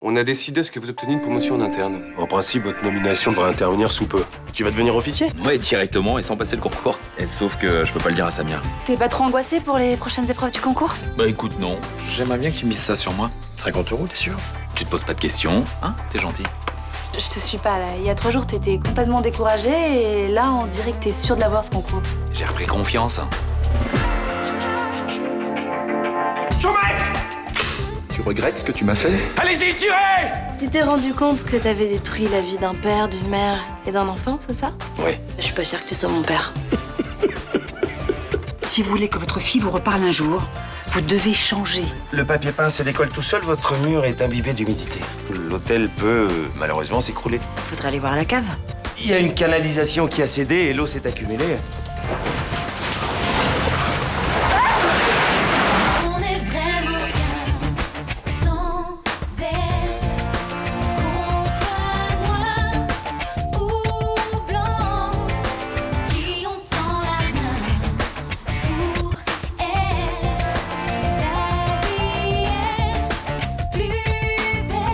On a décidé à ce que vous obteniez une promotion en interne. En principe, votre nomination devrait intervenir sous peu. Tu vas devenir officier? Ouais, directement et sans passer le concours. Et sauf que je peux pas le dire à Samia. T'es pas trop angoissé pour les prochaines épreuves du concours? Bah écoute, non. J'aimerais bien que tu mises ça sur moi. 50 €, t'es sûr? Tu te poses pas de questions, hein? T'es gentil. Je te suis pas là. Il y a 3 jours, t'étais complètement découragé et là, on dirait que t'es sûr de l'avoir ce concours. J'ai repris confiance. Tu regrettes ce que tu m'as fait? Allez-y, tirez! Tu t'es rendu compte que t'avais détruit la vie d'un père, d'une mère et d'un enfant, c'est ça? Ouais. Je suis pas fière que tu sois mon père. Si vous voulez que votre fille vous reparle un jour, vous devez changer. Le papier peint se décolle tout seul, votre mur est imbibé d'humidité. L'hôtel peut, malheureusement, s'écrouler. Faudrait aller voir à la cave. Il y a une canalisation qui a cédé et l'eau s'est accumulée. On est vraiment bien sans elle. Qu'on soit noir ou blanc, si on tend la main pour elle, la vie est plus belle.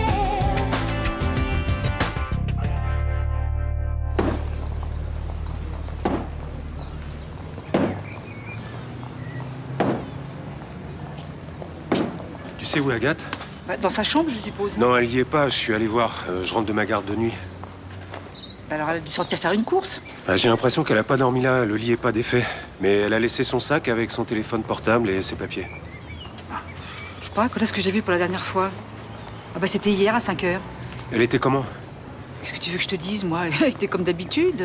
Tu sais où est Agathe? Dans sa chambre, je suppose. Non, elle y est pas. Je suis allé voir. Je rentre de ma garde de nuit. Alors elle a dû sortir faire une course. J'ai l'impression qu'elle a pas dormi là. Le lit est pas défait. Mais elle a laissé son sac avec son téléphone portable et ses papiers. Je sais pas, quand est-ce que j'ai vu pour la dernière fois? Ah bah c'était hier à 5 h. Elle était comment? Qu'est-ce que tu veux que je te dise, moi? Elle était comme d'habitude.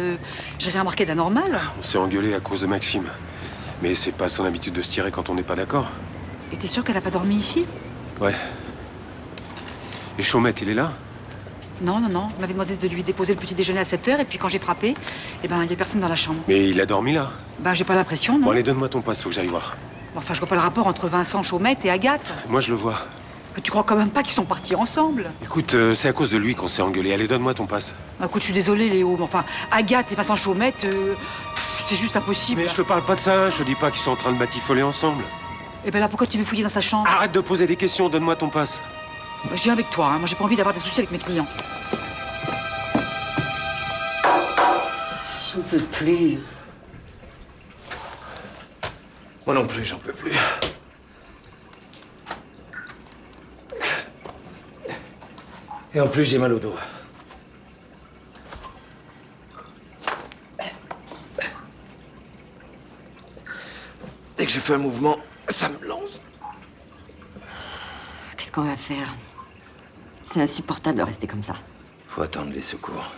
J'ai rien remarqué de la normale. On s'est engueulé à cause de Maxime. Mais c'est pas son habitude de se tirer quand on n'est pas d'accord. Et t'es sûr qu'elle a pas dormi ici? Ouais. Et Chaumette, il est là? Non, non, non. Il m'avait demandé de lui déposer le petit déjeuner à 7 h et puis quand j'ai frappé, eh ben, il y a personne dans la chambre. Mais il a dormi là? Ben, j'ai pas l'impression, non? Bon, allez, donne-moi ton passe, faut que j'aille voir. Enfin, je vois pas le rapport entre Vincent Chaumette et Agathe. Moi, je le vois. Mais tu crois quand même pas qu'ils sont partis ensemble? Écoute, c'est à cause de lui qu'on s'est engueulé. Allez, donne-moi ton passe. Bah, écoute, je suis désolée, Léo, mais enfin, Agathe et Vincent Chaumette, c'est juste impossible. Mais je te parle pas de ça. Je te dis pas qu'ils sont en train de batifoler ensemble. Et ben là, pourquoi tu veux fouiller dans sa chambre? Arrête de poser des questions, donne-moi ton passe. Bah, je viens avec toi, hein. Moi j'ai pas envie d'avoir des soucis avec mes clients. J'en peux plus. Moi non plus, j'en peux plus. Et en plus, j'ai mal au dos. Dès que je fais un mouvement, ça me lance. Qu'est-ce qu'on va faire? C'est insupportable de rester comme ça. Faut attendre les secours.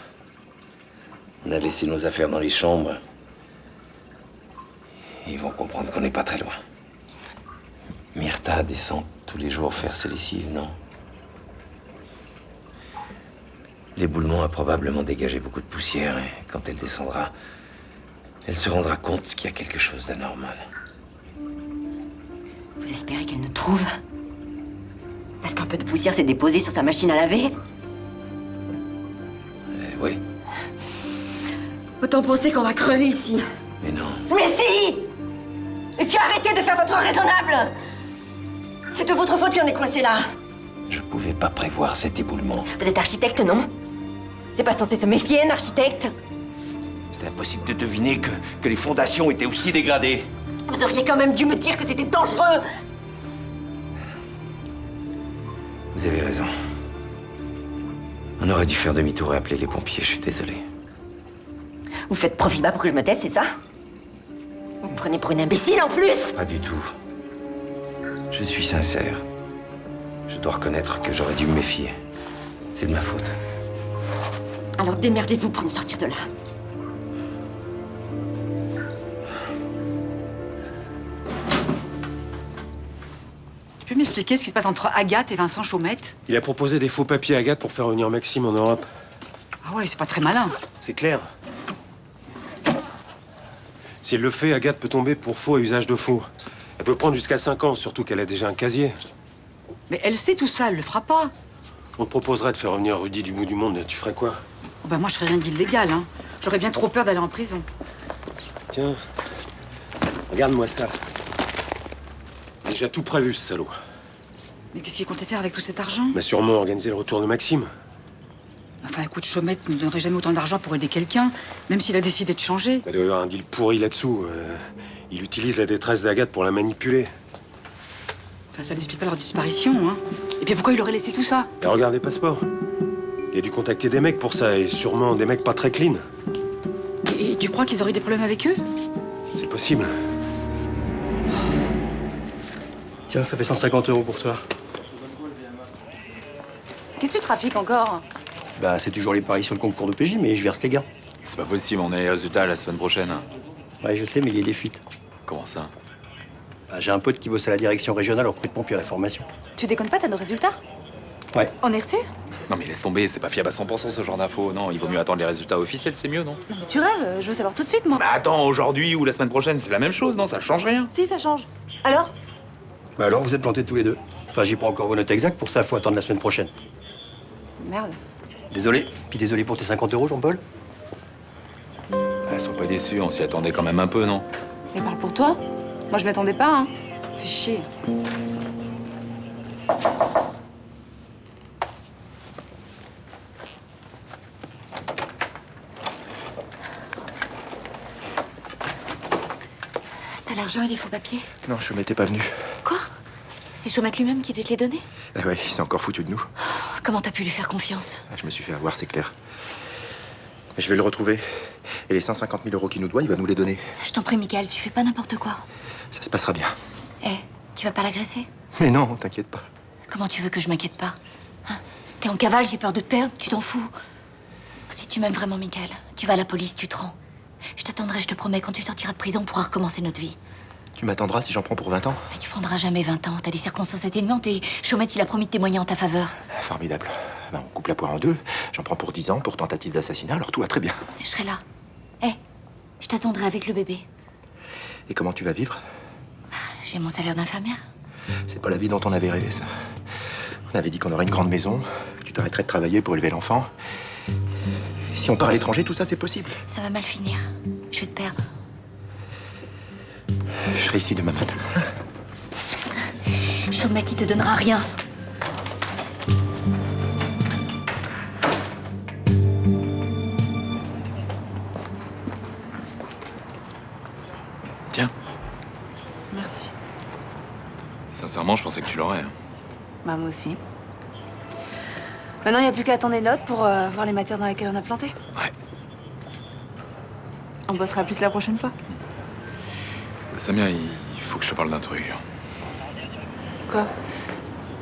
On a laissé nos affaires dans les chambres. Ils vont comprendre qu'on n'est pas très loin. Myrtha descend tous les jours faire ses lessives, non? L'éboulement a probablement dégagé beaucoup de poussière et quand elle descendra, elle se rendra compte qu'il y a quelque chose d'anormal. Vous espérez qu'elle nous trouve? Parce qu'un peu de poussière s'est déposée sur sa machine à laver? Oui, Autant penser qu'on va crever ici. mais non. Mais si! Et puis arrêtez de faire votre raisonnable! C'est de votre faute si on est coincé là. Je pouvais pas prévoir cet éboulement. Vous êtes architecte, non? C'est pas censé se méfier, un architecte? C'était impossible de deviner que les fondations étaient aussi dégradées. Vous auriez quand même dû me dire que c'était dangereux! Vous avez raison. On aurait dû faire demi-tour et appeler les pompiers, je suis désolé. Vous faites profil bas pour que je me taise, c'est ça? Vous me prenez pour une imbécile en plus? Pas du tout. Je suis sincère. Je dois reconnaître que j'aurais dû me méfier. C'est de ma faute. Alors démerdez-vous pour nous sortir de là. Tu peux m'expliquer ce qui se passe entre Agathe et Vincent Chaumette? Il a proposé des faux papiers à Agathe pour faire revenir Maxime en Europe. Ah ouais, c'est pas très malin. C'est clair. Si elle le fait, Agathe peut tomber pour faux à usage de faux. Elle peut prendre jusqu'à 5 ans, surtout qu'elle a déjà un casier. Mais elle sait tout ça, elle le fera pas. On te proposerait de faire revenir Rudy du bout du monde, tu ferais quoi? Oh ben moi, je ferais rien d'illégal, hein. J'aurais bien trop peur d'aller en prison. Tiens, regarde-moi ça. Déjà tout prévu, ce salaud. Mais qu'est-ce qu'il comptait faire avec tout cet argent? Mais sûrement organiser le retour de Maxime. Enfin, écoute, Chaumette ne donnerait jamais autant d'argent pour aider quelqu'un, même s'il a décidé de changer. Il doit y avoir un deal pourri là-dessous. Il utilise la détresse d'Agathe pour la manipuler. Enfin, ça n'explique pas leur disparition, hein. Et puis pourquoi il aurait laissé tout ça? Et regarde les passeports. Il a dû contacter des mecs pour ça, et sûrement des mecs pas très clean. Et tu crois qu'ils auraient eu des problèmes avec eux? C'est possible. Tiens, ça fait 150 € pour toi. Qu'est-ce que tu trafiques encore? Bah, c'est toujours les paris sur le concours de PJ, mais je verse les gars. C'est pas possible, on a les résultats la semaine prochaine. Ouais, je sais, mais il y a des fuites. Comment ça? Bah, j'ai un pote qui bosse à la direction régionale au recrutement puis à la formation. Tu déconnes pas, t'as nos résultats? Ouais. On est reçus? Non mais laisse tomber, c'est pas fiable à 100% ce genre d'infos. Non, il vaut mieux attendre les résultats officiels, c'est mieux, non? Non mais tu rêves, je veux savoir tout de suite, moi. Bah attends, aujourd'hui ou la semaine prochaine, c'est la même chose, non? Ça change rien. Si, ça change. Alors? Bah alors, vous êtes plantés tous les deux. Enfin, j'ai pas encore vos notes exactes, pour ça, faut attendre la semaine prochaine. Merde. Désolé. Puis désolé pour tes 50 € Jean-Paul. Ah, sois pas déçus, on s'y attendait quand même un peu, non? Mais parle pour toi. Moi, je m'attendais pas, hein. Fais chier. T'as l'argent et les faux papiers? Non, je m'étais pas venu. Quoi? C'est Chaumette lui-même qui devait te les donner? Ah ouais, il s'est encore foutu de nous. Comment t'as pu lui faire confiance? Je me suis fait avoir, c'est clair. Je vais le retrouver. Et les 150 000 € qu'il nous doit, il va nous les donner. Je t'en prie, Michael, tu fais pas n'importe quoi. Ça se passera bien. Eh, tu vas pas l'agresser? Mais non, t'inquiète pas. Comment tu veux que je m'inquiète pas? Hein? T'es en cavale, j'ai peur de te perdre, tu t'en fous. Si tu m'aimes vraiment, Michael, tu vas à la police, tu te rends. Je t'attendrai, je te promets, quand tu sortiras de prison, on pourra recommencer notre vie. Tu m'attendras si j'en prends pour 20 ans? Mais tu prendras jamais 20 ans, t'as des circonstances atténuantes et Chaumette, il a promis de témoigner en ta faveur. Formidable. Ben, on coupe la poire en deux. J'en prends pour 10 ans pour tentative d'assassinat, alors tout va très bien. Je serai là. Eh, je t'attendrai avec le bébé. Et comment tu vas vivre? J'ai mon salaire d'infirmière. C'est pas la vie dont on avait rêvé, ça. On avait dit qu'on aurait une grande maison, que tu t'arrêterais de travailler pour élever l'enfant. Et si on part à l'étranger, tout ça, c'est possible. Ça va mal finir. Je vais te perdre. Je serai ici demain matin. Chaumette, il te donnera rien. Tiens, Merci. sincèrement, je pensais que tu l'aurais. Bah, moi aussi. Maintenant, il n'y a plus qu'à attendre les notes pour voir les matières dans lesquelles on a planté. Ouais. On bossera plus la prochaine fois. Samia, il faut que je te parle d'un truc. Quoi?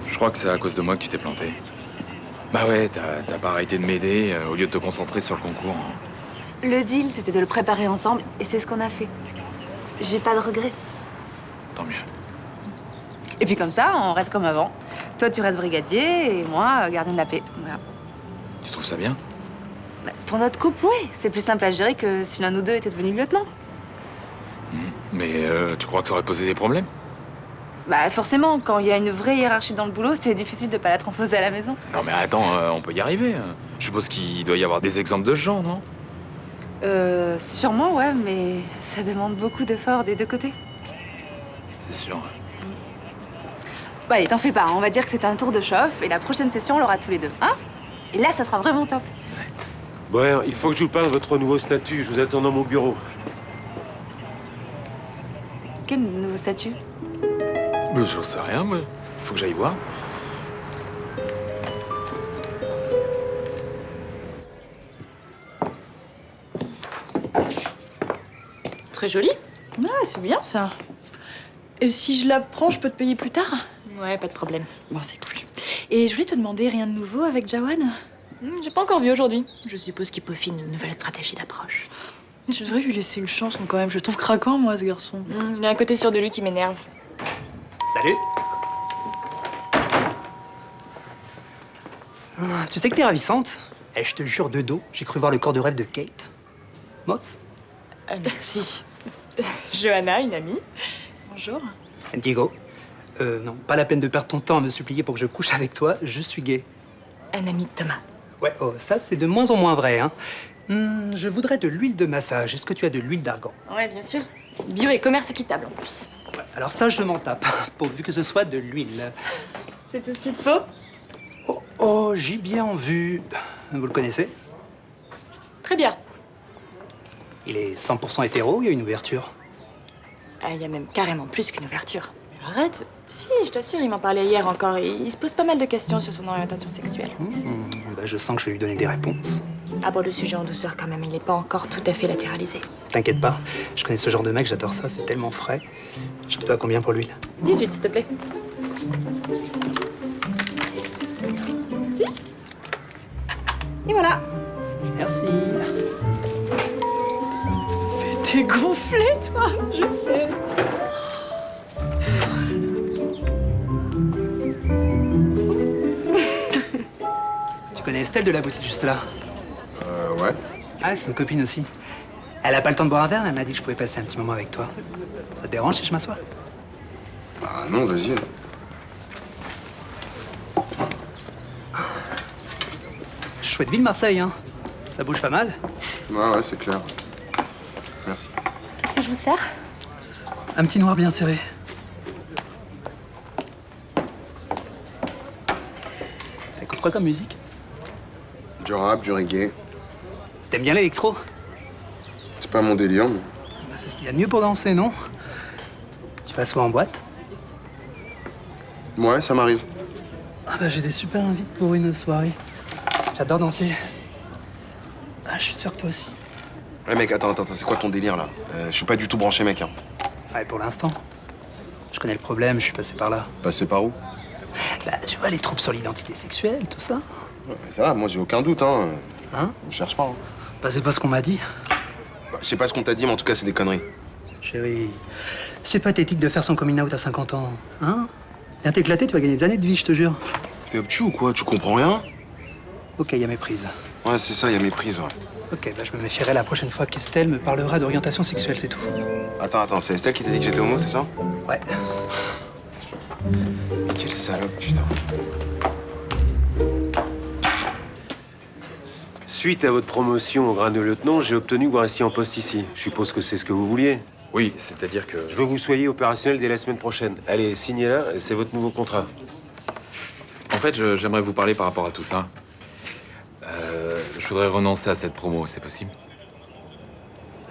Je crois que c'est à cause de moi que tu t'es planté. Bah ouais, t'as pas arrêté de m'aider au lieu de te concentrer sur le concours. Le deal, c'était de le préparer ensemble, et c'est ce qu'on a fait. J'ai pas de regrets. Tant mieux. Et puis comme ça, on reste comme avant. Toi, tu restes brigadier, et moi, gardien de la paix. Voilà. Tu trouves ça bien? Bah, pour notre couple, oui. C'est plus simple à gérer que si l'un ou deux était devenu lieutenant. Mais tu crois que ça aurait posé des problèmes? Bah forcément, quand il y a une vraie hiérarchie dans le boulot, c'est difficile de pas la transposer à la maison. Non mais attends, on peut y arriver. Je suppose qu'il doit y avoir des exemples de ce genre, non? Sûrement, ouais, mais ça demande beaucoup d'efforts des deux côtés. C'est sûr. Bah allez, t'en fais pas, hein. On va dire que c'est un tour de chauffe, et la prochaine session, on l'aura tous les deux, hein? Et là, ça sera vraiment top. Bon, il faut que je vous parle de votre nouveau statut. Je vous attends dans mon bureau. Quel nouveau statut? J'en sais rien, moi. Faut que j'aille voir. Très joli. Ah, c'est bien ça. Et si je la prends, je peux te payer plus tard? Ouais, pas de problème. Bon, c'est cool. Et je voulais te demander, rien de nouveau avec Jawan? J'ai pas encore vu aujourd'hui. Je suppose qu'il peaufine une nouvelle stratégie d'approche. Je devrais lui laisser une chance, quand même. Je le trouve craquant, moi, ce garçon. Il y a un côté sûr de lui qui m'énerve. Salut. Tu sais que t'es ravissante? Eh, je te jure de dos, j'ai cru voir le corps de rêve de Kate. Moss? Merci. Johanna, une amie. Bonjour. Diego. Non, pas la peine de perdre ton temps à me supplier pour que je couche avec toi, je suis gay. Un ami de Thomas. Ouais, oh, ça c'est de moins en moins vrai, hein. Je voudrais de l'huile de massage. Est-ce que tu as de l'huile d'argan? Ouais, bien sûr. Bio et commerce équitable en plus. Ouais, alors ça, je m'en tape, pourvu que ce soit de l'huile. C'est tout ce qu'il te faut? Oh, gibier en vue. Vous le connaissez? Très bien. Il est 100% hétéro ou il y a une ouverture? Ah, il y a même carrément plus qu'une ouverture. Arrête. Si, je t'assure, il m'en parlait hier encore. Et il se pose pas mal de questions sur son orientation sexuelle. Bah, je sens que je vais lui donner des réponses. Aborde le sujet en douceur quand même, il n'est pas encore tout à fait latéralisé. T'inquiète pas, je connais ce genre de mec, j'adore ça, c'est tellement frais. Je dois combien pour l'huile? 18, s'il te plaît. Si. Et voilà. Merci. Mais t'es gonflé, toi, je sais. Tu connais Estelle de la boutique juste là? Ouais. Ah, c'est une copine aussi. Elle a pas le temps de boire un verre, elle m'a dit que je pouvais passer un petit moment avec toi. Ça te dérange si je m'assois? Bah non, vas-y. Chouette ville, Marseille, hein? Ça bouge pas mal. Ouais, c'est clair. Merci. Qu'est-ce que je vous sers? Un petit noir bien serré. T'écoutes quoi comme musique? Du rap, du reggae. T'aimes bien l'électro? C'est pas mon délire, mais... Bah, c'est ce qu'il y a de mieux pour danser, non? Tu vas souvent en boîte? Ouais, ça m'arrive. Ah bah j'ai des super invites pour une soirée. J'adore danser. Ah, je suis sûr que toi aussi. Ouais, mec, attends, c'est quoi ton délire, là? Je suis pas du tout branché, mec, hein. Ouais, pour l'instant. Je connais le problème, je suis passé par là. Passé par où? Bah, tu vois, les troubles sur l'identité sexuelle, tout ça. Ouais, ça va, moi, j'ai aucun doute, hein. Hein? Je cherche pas, hein. Bah, c'est pas ce qu'on m'a dit. Bah, je sais pas ce qu'on t'a dit, mais en tout cas, c'est des conneries. Chérie, c'est pathétique de faire son coming out à 50 ans, hein? Viens t'éclater, tu vas gagner des années de vie, je te jure. T'es obtus ou quoi? Tu comprends rien? Ok, y a méprise. Ouais, c'est ça, y a méprise, ouais. Ok, bah je me méfierai la prochaine fois qu'Estelle me parlera d'orientation sexuelle, c'est tout. Attends, c'est Estelle qui t'a dit que j'étais homo, c'est ça? Ouais. Quelle salope, putain. Suite à votre promotion au grade de lieutenant, j'ai obtenu que vous restiez en poste ici. Je suppose que c'est ce que vous vouliez. Oui, c'est-à-dire que... Je veux que vous soyez opérationnel dès la semaine prochaine. Allez, signez-la, c'est votre nouveau contrat. En fait, j'aimerais vous parler par rapport à tout ça. Je voudrais renoncer à cette promo, c'est possible?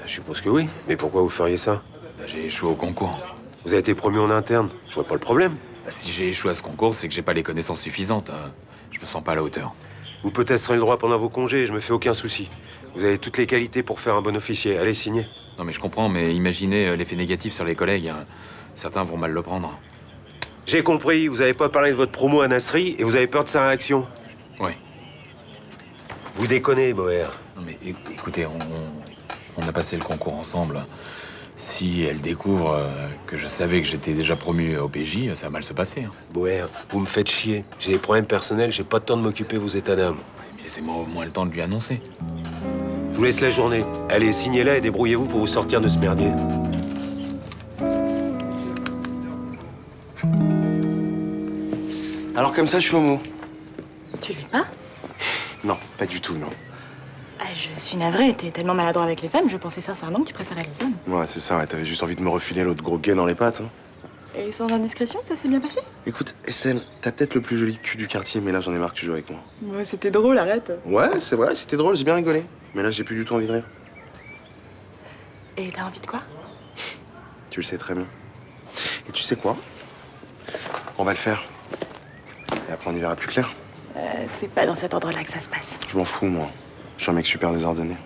Je suppose que oui. Mais pourquoi vous feriez ça? J'ai échoué au concours. Vous avez été promu en interne. Je vois pas le problème. Si j'ai échoué à ce concours, c'est que j'ai pas les connaissances suffisantes. Je me sens pas à la hauteur. Vous peut testerez le droit pendant vos congés, je me fais aucun souci. Vous avez toutes les qualités pour faire un bon officier. Allez, signez. Non mais je comprends, mais imaginez l'effet négatif sur les collègues. Certains vont mal le prendre. J'ai compris, vous avez pas parlé de votre promo à Nasri et vous avez peur de sa réaction. Oui. Vous déconnez, Boer. Non mais écoutez, on a passé le concours ensemble. Si elle découvre que je savais que j'étais déjà promu au PJ, ça va mal se passer. Boer, vous me faites chier. J'ai des problèmes personnels, j'ai pas de temps de m'occuper de vos états d'âme. Mais laissez-moi au moins le temps de lui annoncer. Je vous laisse la journée. Allez, signez-la et débrouillez-vous pour vous sortir de ce merdier. Alors comme ça, je suis homo. Tu l'es pas? Non, pas du tout, non. Ah, je suis navrée, t'es tellement maladroit avec les femmes, je pensais sincèrement que tu préférais les hommes. Ouais, c'est ça, ouais, t'avais juste envie de me refiler l'autre gros gay dans les pattes, hein. Et sans indiscrétion, ça s'est bien passé? Écoute, Estelle, t'as peut-être le plus joli cul du quartier, mais là, j'en ai marre que tu joues avec moi. Ouais, c'était drôle, arrête. Ouais, c'est vrai, c'était drôle, j'ai bien rigolé. Mais là, j'ai plus du tout envie de rire. Et t'as envie de quoi? Tu le sais très bien. Et tu sais quoi? On va le faire. Et après, on y verra plus clair. C'est pas dans cet ordre-là que ça se passe. Je m'en fous, moi. Je suis un mec super désordonné.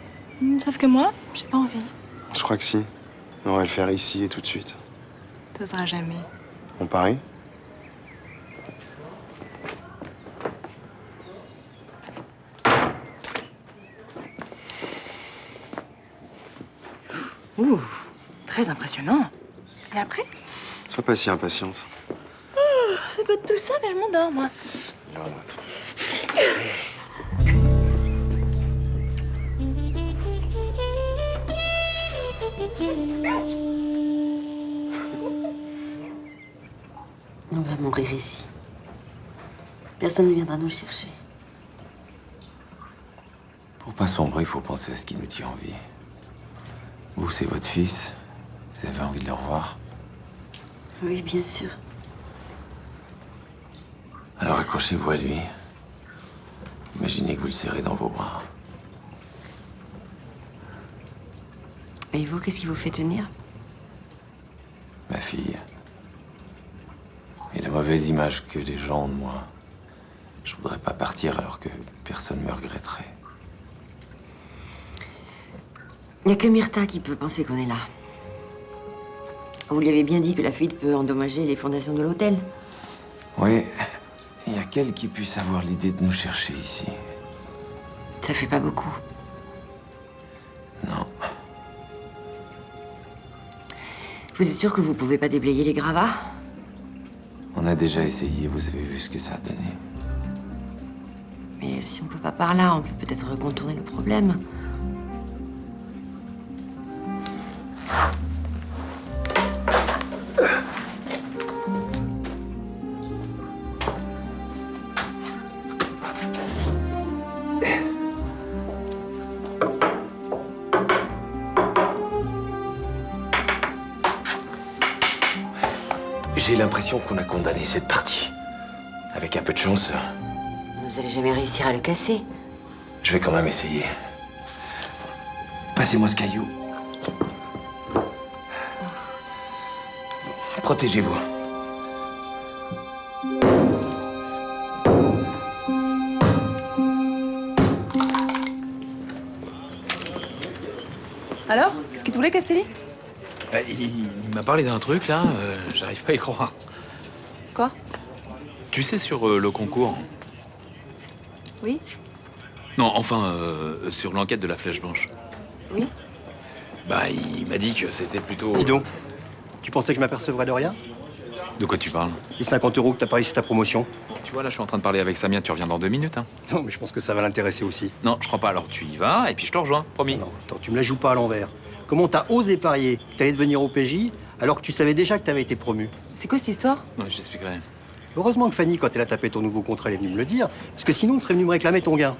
Sauf que moi, j'ai pas envie. Je crois que si. On va le faire ici et tout de suite. T'oseras jamais. On parie? Ouh, très impressionnant. Et après? Sois pas si impatiente. C'est pas de tout ça, mais je m'endors, moi. On va mourir ici. Personne ne viendra nous chercher. Pour pas sombrer, il faut penser à ce qui nous tient en vie. Vous, c'est votre fils. Vous avez envie de le revoir. Oui, bien sûr. Accrochez-vous à lui. Imaginez que vous le serrez dans vos bras. Et vous, qu'est-ce qui vous fait tenir? Ma fille. Et la mauvaise image que les gens ont de moi. Je voudrais pas partir alors que personne me regretterait. Il n'y a que Myrtha qui peut penser qu'on est là. Vous lui avez bien dit que la fuite peut endommager les fondations de l'hôtel. Oui, il y a qu'elle qui puisse avoir l'idée de nous chercher ici. Ça fait pas beaucoup. Non. Vous êtes sûr que vous pouvez pas déblayer les gravats? On a déjà essayé, vous avez vu ce que ça a donné. Mais si on peut pas par là, on peut peut-être contourner le problème. J'ai l'impression qu'on a condamné cette partie. Avec un peu de chance, Vous allez jamais réussir à le casser. je vais quand même essayer. Passez-moi ce caillou. Protégez-vous. Alors, qu'est-ce qu'il te voulait, Castelli? Il m'a parlé d'un truc, là, j'arrive pas à y croire. Quoi? Tu sais, sur le concours. Oui? Non, enfin, sur l'enquête de la Flèche Blanche. Oui? Bah, il m'a dit que c'était plutôt... Dis donc, tu pensais que je m'apercevrais de rien? De quoi tu parles? Les 50 € que t'as parié sur ta promotion? Tu vois, là, je suis en train de parler avec Samia, tu reviens dans 2 minutes, hein? Non, mais je pense que ça va l'intéresser aussi. Non, je crois pas, alors tu y vas, et puis je te rejoins, promis. Non, attends, tu me la joues pas à l'envers. Comment t'as osé parier que t'allais devenir OPJ alors que tu savais déjà que t'avais été promu? C'est quoi cette histoire? Non, je t'expliquerai. Heureusement que Fanny, quand elle a tapé ton nouveau contrat, elle est venue me le dire, parce que sinon, tu serais venu me réclamer ton gain.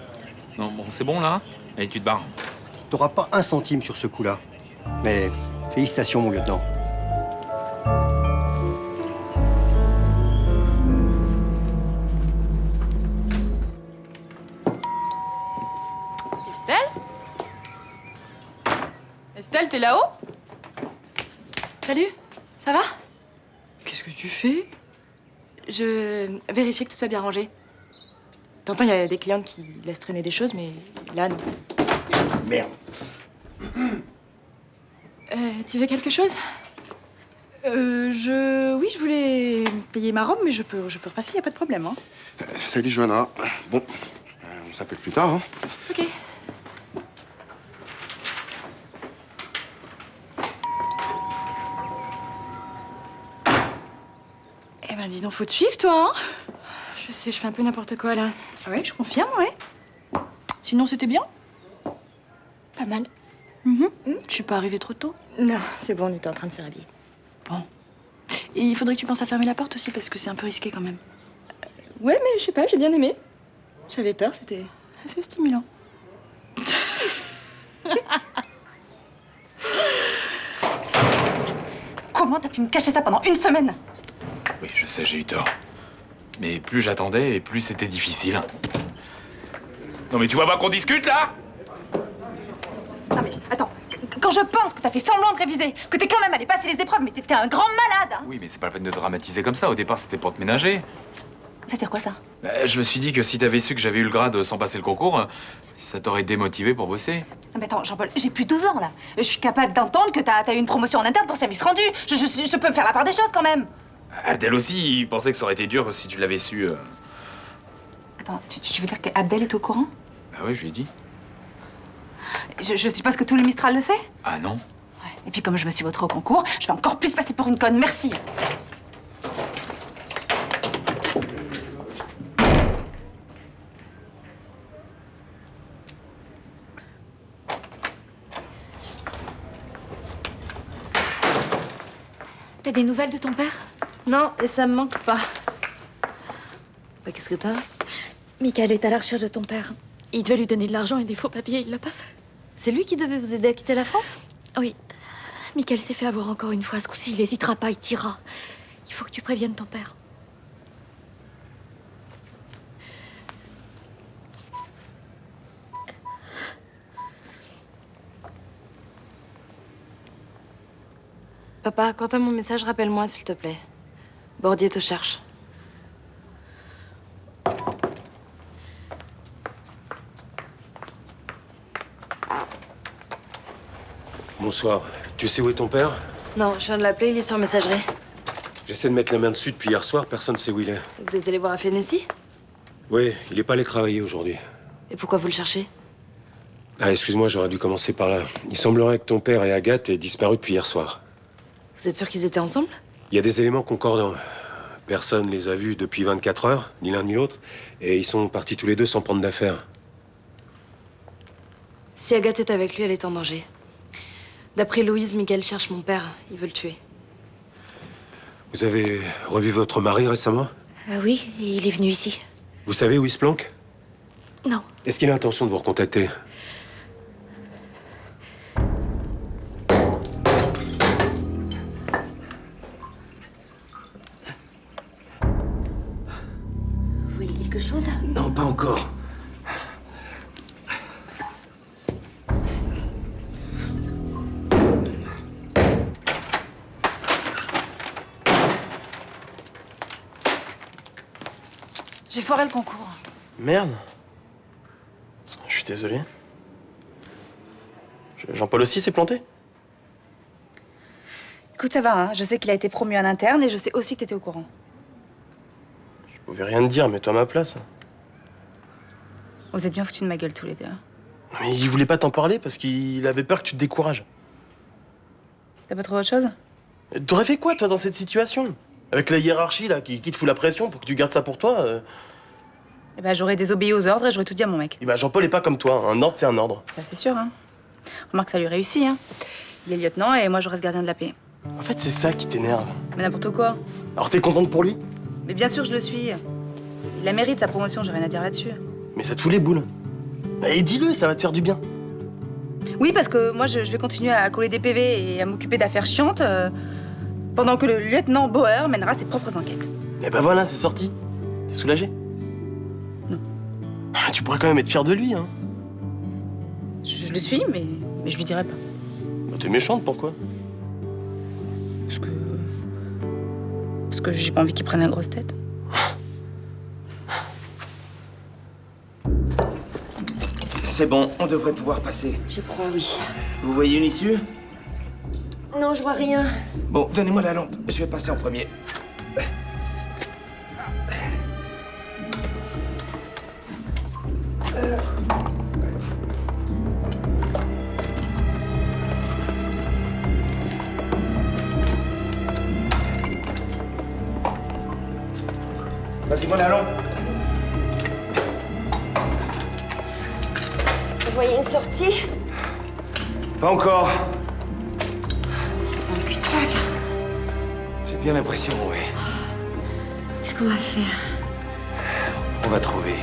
Non, bon, c'est bon, là? Allez, tu te barres. T'auras pas un centime sur ce coup-là. Mais félicitations, mon lieutenant. Estelle? Estelle, t'es là-haut? Salut, ça va? Qu'est-ce que tu fais? Je vérifie que tout soit bien rangé. T'entends, il y a des clientes qui laissent traîner des choses, mais là, non. Merde. Tu veux quelque chose? Oui, je voulais payer ma robe, mais je peux repasser, y a pas de problème, hein. Salut Johanna. Bon, on s'appelle plus tard, hein. Ok. Eh ben, dis donc, faut te suivre, toi, hein. Je sais, je fais un peu n'importe quoi, là. Ah ouais, je confirme, ouais. Sinon, c'était bien? Pas mal. Je suis pas arrivée trop tôt. Non, c'est bon, on était en train de se rhabiller. Bon. Et il faudrait que tu penses à fermer la porte aussi, parce que c'est un peu risqué, quand même. Ouais, mais je sais pas, j'ai bien aimé. J'avais peur, c'était assez stimulant. Comment t'as pu me cacher ça pendant une semaine? Oui, je sais, j'ai eu tort. Mais plus j'attendais, et plus c'était difficile. Non mais tu vois pas qu'on discute, là? Non mais attends, quand je pense que t'as fait semblant de réviser, que t'es quand même allé passer les épreuves, mais t'es un grand malade, hein. Oui, mais c'est pas la peine de dramatiser comme ça. Au départ, c'était pour te ménager. Ça veut dire quoi, ça? Bah, je me suis dit que si t'avais su que j'avais eu le grade sans passer le concours, ça t'aurait démotivé pour bosser. Non mais attends, Jean-Paul, j'ai plus 12 ans, là. Je suis capable d'entendre que t'as eu une promotion en interne pour service rendu. Je peux me faire la part des choses, quand même. Abdel aussi, il pensait que ça aurait été dur si tu l'avais su. Attends, tu veux dire qu'Abdel est au courant? Bah oui, je lui ai dit. Je suppose que tout le Mistral le sait? Ah non? Ouais. Et puis comme je me suis vautrée au concours, je vais encore plus passer pour une conne, merci. T'as des nouvelles de ton père? Non, et ça me manque pas. Bah, qu'est-ce que t'as? Michael est à la recherche de ton père. Il devait lui donner de l'argent et des faux papiers, il l'a pas fait. C'est lui qui devait vous aider à quitter la France? Oui. Michael s'est fait avoir encore une fois. Ce coup-ci, il hésitera pas, il tirera. Il faut que tu préviennes ton père. Papa, quand t'as mon message, rappelle-moi, s'il te plaît. Bordier te cherche. Bonsoir. Tu sais où est ton père? Non, je viens de l'appeler, il est sur messagerie. J'essaie de mettre la main dessus depuis hier soir, personne ne sait où il est. Vous êtes allé voir à Fénécy? Oui, il est pas allé travailler aujourd'hui. Et pourquoi vous le cherchez? Ah, excuse-moi, j'aurais dû commencer par là. Il semblerait que ton père et Agathe aient disparu depuis hier soir. Vous êtes sûr qu'ils étaient ensemble? Il y a des éléments concordants. Personne les a vus depuis 24 heures, ni l'un ni l'autre, et ils sont partis tous les deux sans prendre d'affaires. Si Agathe est avec lui, elle est en danger. D'après Louise, Miguel cherche mon père. Il veut le tuer. Vous avez revu votre mari récemment? Oui, il est venu ici. Vous savez où il se planque? Non. Est-ce qu'il a l'intention de vous recontacter? Vous voyez quelque chose? Non, pas encore. J'ai foiré le concours. Merde. Je suis désolé. Jean-Paul aussi s'est planté? Écoute, ça va, hein. Je sais qu'il a été promu en interne et je sais aussi que t'étais au courant. Je pouvais rien te dire, mets-toi à ma place. Vous êtes bien foutus de ma gueule tous les deux. Mais il voulait pas t'en parler parce qu'il avait peur que tu te décourages. T'as pas trouvé autre chose? T'aurais fait quoi, toi, dans cette situation? Avec la hiérarchie, là, qui te fout la pression pour que tu gardes ça pour toi Eh ben, j'aurais désobéi aux ordres et j'aurais tout dit à mon mec. Eh ben, Jean-Paul est pas comme toi. Un ordre, c'est un ordre. Ça, c'est sûr, hein. Remarque, ça lui réussit, hein. Il est lieutenant et moi, je reste gardien de la paix. En fait, c'est ça qui t'énerve. Mais n'importe quoi. Alors, t'es contente pour lui? Mais bien sûr, je le suis. Il la mérite, sa promotion, j'ai rien à dire là-dessus. Mais ça te fout les boules. Et dis-le, ça va te faire du bien. Oui, parce que moi, je vais continuer à coller des PV et à m'occuper d'affaires chiantes pendant que le lieutenant Bauer mènera ses propres enquêtes. Et ben voilà, c'est sorti. T'es soulagé? Non. Tu pourrais quand même être fier de lui, hein. Je le suis, mais je lui dirai pas. Bah, t'es méchante, pourquoi? Parce que j'ai pas envie qu'il prenne la grosse tête. C'est bon, on devrait pouvoir passer. Je crois, oui. Vous voyez une issue? Non, je vois rien. Bon, donnez-moi la lampe. Je vais passer en premier. Passez-moi la lampe. Vous voyez une sortie? Pas encore. C'est pas un cul-de-sac. J'ai bien l'impression, oui. Qu'est-ce qu'on va faire? On va trouver.